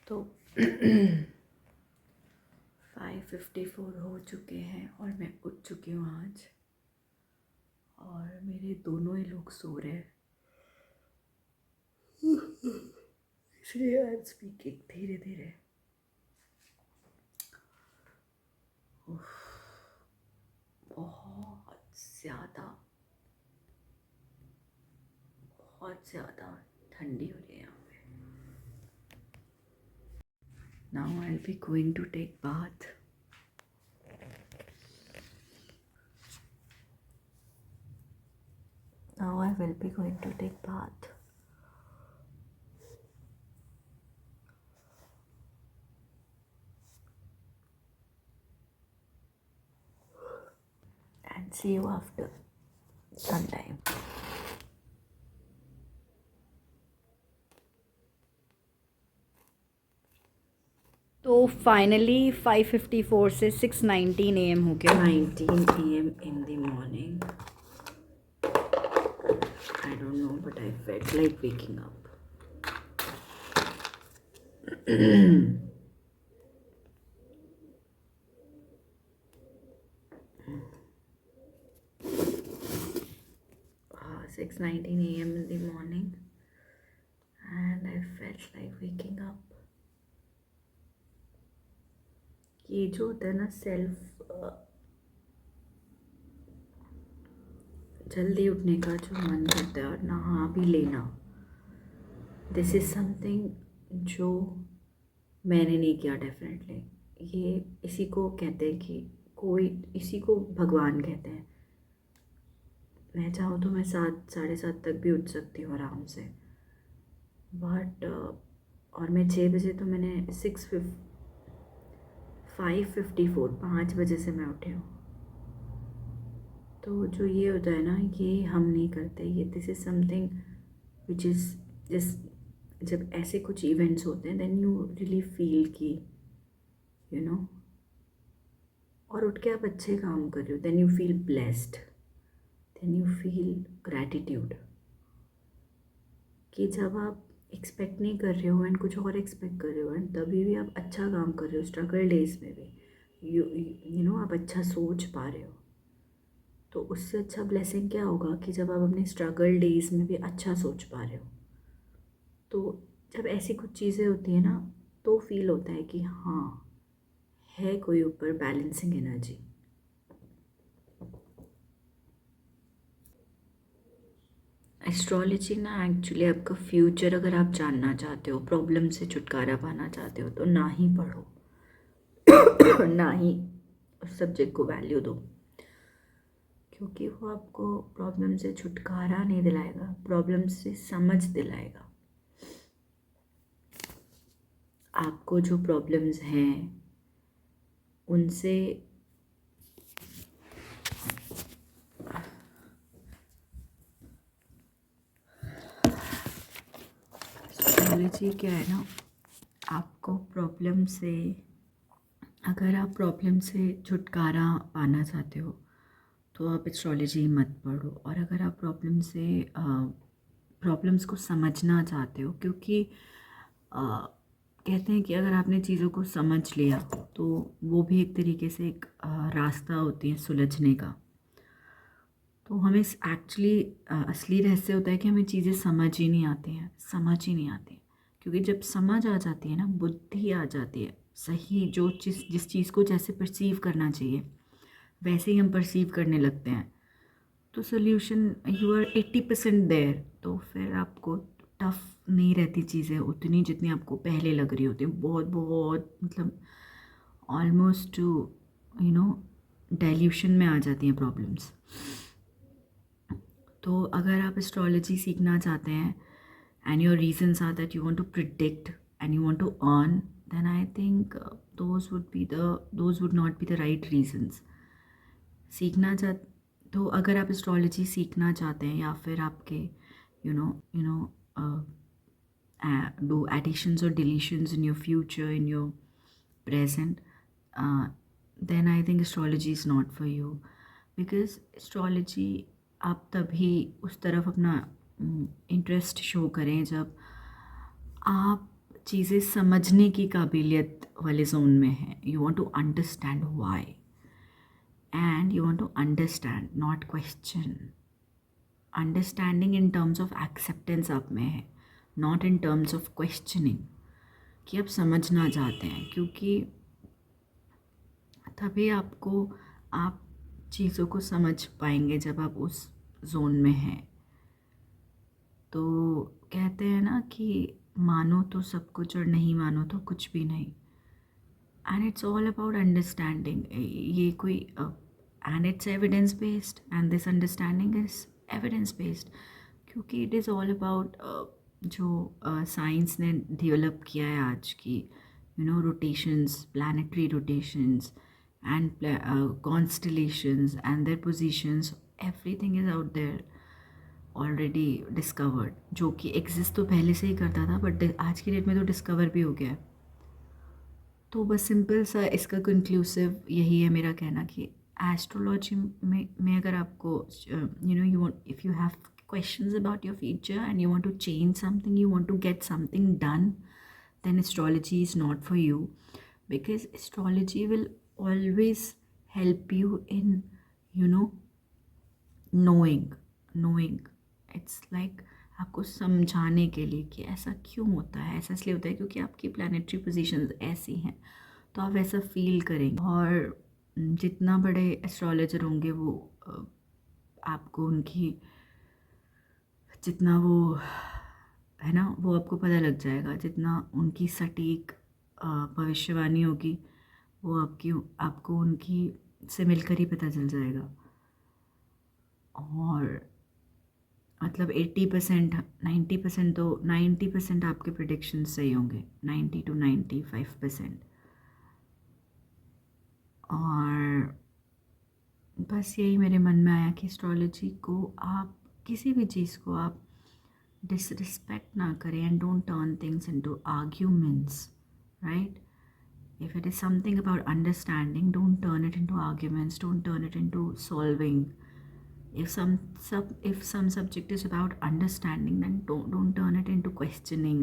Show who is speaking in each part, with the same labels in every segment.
Speaker 1: तो 5:54 हो चुके हैं और मैं उठ चुकी हूँ आज, और मेरे दोनों ही लोग सो रहे हैं, इसलिए आई एम स्पीकिंग धीरे धीरे। बहुत ज़्यादा ठंडी हो रही है यहाँ पे। Now I will be going to take bath. Now I will be going to take bath. And see you after some time. तो फाइनली 5:54 से 6:19 AM हो गया। 19 AM in the morning. I don't know, but I felt like waking up. 6:19 AM in the morning, and I felt like waking up. ये जो होता है ना, जल्दी उठने का जो मन करता है और नहा भी लेना, दिस इज़ समथिंग जो मैंने नहीं किया डेफिनेटली। ये इसी को कहते हैं कि इसी को भगवान कहते हैं। मैं चाहूँ तो मैं 7-7:30 तक भी उठ सकती हूँ आराम से, बट और मैं 6 बजे, तो मैंने 5:54 बजे से मैं उठी हूँ। तो जो ये होता है ना, ये हम नहीं करते। ये this is something which is जब ऐसे कुछ इवेंट्स होते हैं, देन यू रियली फील कि यू नो, और उठ के आप अच्छे काम कर रहे हो, then you feel blessed, then you feel gratitude. कि जब आप एक्सपेक्ट नहीं कर रहे हो एंड कुछ और एक्सपेक्ट कर रहे हो, एंड तभी भी आप अच्छा काम कर रहे हो, स्ट्रगल डेज में भी यू नो आप अच्छा सोच पा रहे हो, तो उससे अच्छा ब्लेसिंग क्या होगा कि जब आप अपने स्ट्रगल डेज में भी अच्छा सोच पा रहे हो। तो जब ऐसी कुछ चीज़ें होती हैं ना, तो फील होता है कि हाँ, है कोई ऊपर बैलेंसिंग एनर्जी। एस्ट्रोलॉजी ना एक्चुअली आपका फ्यूचर अगर आप जानना चाहते हो, प्रॉब्लम से छुटकारा पाना चाहते हो, तो ना ही पढ़ो ना ही उस सब्जेक्ट को वैल्यू दो, क्योंकि वो आपको प्रॉब्लम से छुटकारा नहीं दिलाएगा, प्रॉब्लम से समझ दिलाएगा। आपको जो प्रॉब्लम्स हैं उनसे एस्ट्रोलॉजी क्या है ना, आपको प्रॉब्लम से, अगर आप प्रॉब्लम से छुटकारा पाना चाहते हो तो आप एस्ट्रोलॉजी मत पढ़ो। और अगर आप प्रॉब्लम्स को समझना चाहते हो, क्योंकि कहते हैं कि अगर आपने चीज़ों को समझ लिया तो वो भी एक तरीके से एक रास्ता होती है सुलझने का। तो हमें एक्चुअली असली रहस्य होता है कि हमें चीज़ें समझ ही नहीं आती हैं, क्योंकि जब समझ आ जाती है ना, बुद्धि आ जाती है, सही जो जिस चीज़ को जैसे परसीव करना चाहिए वैसे ही हम परसीव करने लगते हैं, तो सोल्यूशन यू आर 80% देयर। तो फिर आपको टफ नहीं रहती चीज़ें उतनी जितनी आपको पहले लग रही होती, बहुत बहुत मतलब almost two you know dilution में आ जाती हैं प्रॉब्लम्स। तो अगर आप एस्ट्रोलॉजी सीखना चाहते हैं and your reasons are that you want to predict and you want to earn, then I think those would not be the right reasons. तो अगर आप एस्ट्रोलॉजी सीखना चाहते हैं, या फिर आपके you know do additions or deletions in your future, in your present, then I think astrology is not for you, because astrology आप तभी उस तरफ अपना इंटरेस्ट शो करें जब आप चीज़ें समझने की काबिलियत वाले जोन में है. You want to understand why and you want to understand not question. Understanding in terms of acceptance आप में है, not in terms of questioning, कि आप समझना चाहते हैं. क्योंकि तभी आप चीज़ों को समझ पाएंगे जब आप उस जोन में हैं. तो कहते हैं ना कि मानो तो सब कुछ और नहीं मानो तो कुछ भी नहीं. And it's all about understanding. ये कोई and it's evidence based and this understanding is evidence based. क्योंकि इट इज़ ऑल अबाउट जो साइंस ने डेवलप किया है आज की, rotations, planetary rotations and constellations and their positions, everything is out there already discovered. जो कि एग्जिस्ट तो पहले से ही करता था, बट आज की डेट में तो डिस्कवर भी हो गया है. तो बस सिंपल सा इसका कंक्लूसिव यही है मेरा कहना कि एस्ट्रोलॉजी में अगर आपको you want, if you have questions about your future and you want to change something, you want to get something done, then astrology is not for you. Because astrology will always help you in, knowing. It's like आपको समझाने के लिए कि ऐसा क्यों होता है. ऐसा इसलिए होता है क्योंकि आपकी प्लानिटरी पोजीशंस ऐसी हैं, तो आप वैसा फील करेंगे. और जितना बड़े एस्ट्रोलॉजर होंगे वो आपको उनकी, जितना वो है ना, वो आपको पता लग जाएगा. जितना उनकी सटीक भविष्यवाणी होगी वो आपको उनकी से मिलकर ही पता चल जाएगा. और मतलब 80%, 90% तो 90% आपके प्रिडिक्शन सही होंगे, 90 to 95%. और बस यही मेरे मन में आया कि एस्ट्रोलॉजी को आप, किसी भी चीज़ को आप डिसरिस्पेक्ट ना करें. And don't turn things into arguments, right? If it is something about understanding, don't turn it into arguments, don't turn it into solving. If some subject is about understanding, then don't turn it into questioning.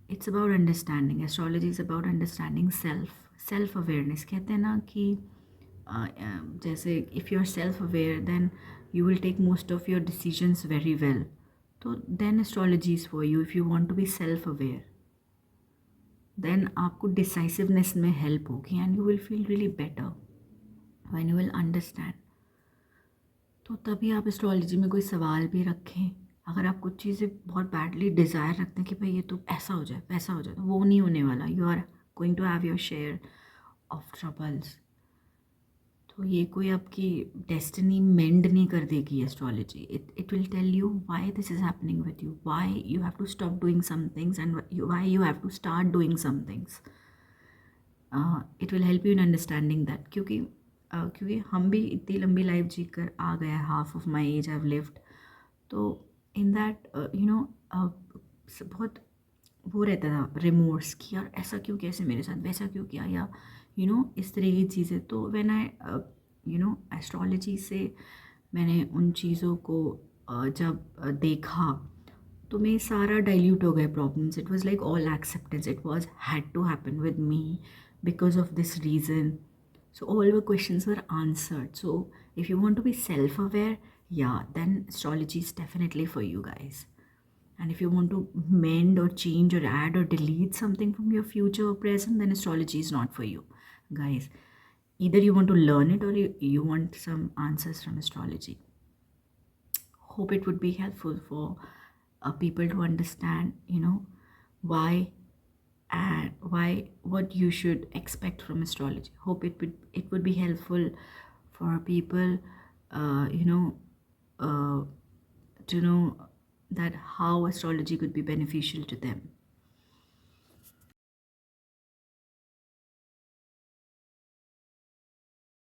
Speaker 1: It's about understanding. Astrology is about understanding self awareness. कहते हैं ना कि जैसे if you are self aware, then you will take most of your decisions very well. तो then astrology is for you. If you want to be self aware, then आपको decisiveness में help होगी and you will feel really better when you will understand. तो तभी आप astrology में कोई सवाल भी रखें. अगर आप कुछ चीज़ें बहुत बैडली डिज़ायर रखते हैं कि भाई ये तो ऐसा हो जाए वैसा हो जाए, तो वो नहीं होने वाला. You are going to have your share of troubles. तो ये कोई आपकी डेस्टिनी मेंड नहीं कर देगी astrology. It will tell you why this is happening with you, why you have to stop doing some things and why you have to start doing some things. It will help you in understanding that. क्योंकि हम भी इतनी लंबी life जी कर आ गए, half of my age have lived. तो in that बहुत वो रहता था रिमोर्स कि यार ऐसा क्यों, कैसे मेरे साथ, वैसा क्यों किया, या इस तरह की चीज़ें. तो व्हेन आई एस्ट्रोलॉजी से मैंने उन चीज़ों को जब देखा तो मैं सारा डाइल्यूट हो गए problems. It was like all acceptance. It was had to happen with me because of this reason. So all your questions were answered. So if you want to be self-aware, yeah, then astrology is definitely for you guys. And if you want to mend or change or add or delete something from your future or present, then astrology is not for you, guys. Either you want to learn it or you want some answers from astrology. Hope it would be helpful for people to understand, why and what you should expect from astrology. Hope it would be helpful for people to know that how astrology could be beneficial to them.